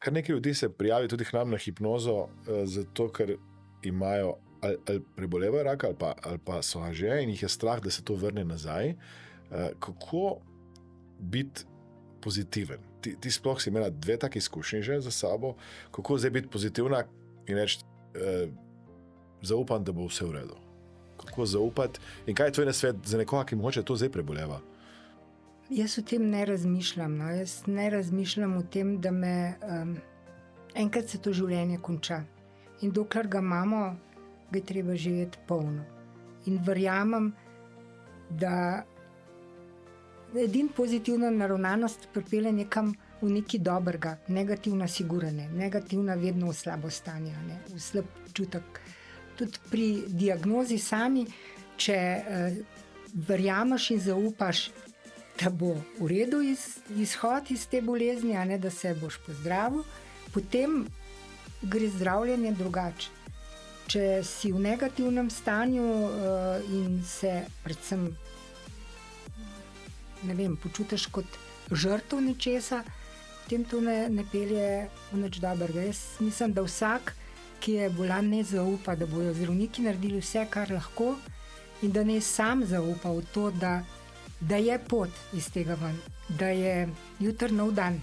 Kar nekaj ljudi se prijavi tudi k nam na hipnozo, zato ker imajo ali prebolevajo raka ali pa so že in jih je strah, da se to vrne nazaj. Kako biti pozitiven? Ti sploh si imela 2 take izkušnje že za sabo. Kako zdaj biti pozitivna in reči, zaupam, da bo vse v redu? Kako zaupati in kaj je tvoj nasvet za nekoga, ki mogoče to zdaj preboleva? Jaz o tem ne razmišljam. No. Jaz ne razmišljam o tem, da me enkrat se to življenje konča. In dokler ga imamo, ga je treba živeti polno. In verjamem, da edina pozitivna naravnanost pripelje nekam v nekaj dobrega, negativna sigurne, negativna vedno v slabo stanje, ne? V slab čutek. Tudi pri diagnozi sami, če verjameš in zaupaš, da bo v redu izhod iz te bolezni, a ne, da se boš pozdravil, potem gre zdravljenje drugače. Če si v negativnem stanju in se predvsem počutiš kot žrtev nečesa, potem to ne pelje v nič dobrega. Jaz mislim, da vsak, ki je bolan, ne zaupa, da bojo zdravniki naredili vse, kar lahko, in da ne sam zaupa v to, da je pot iz tega ven, da je jutri nov dan.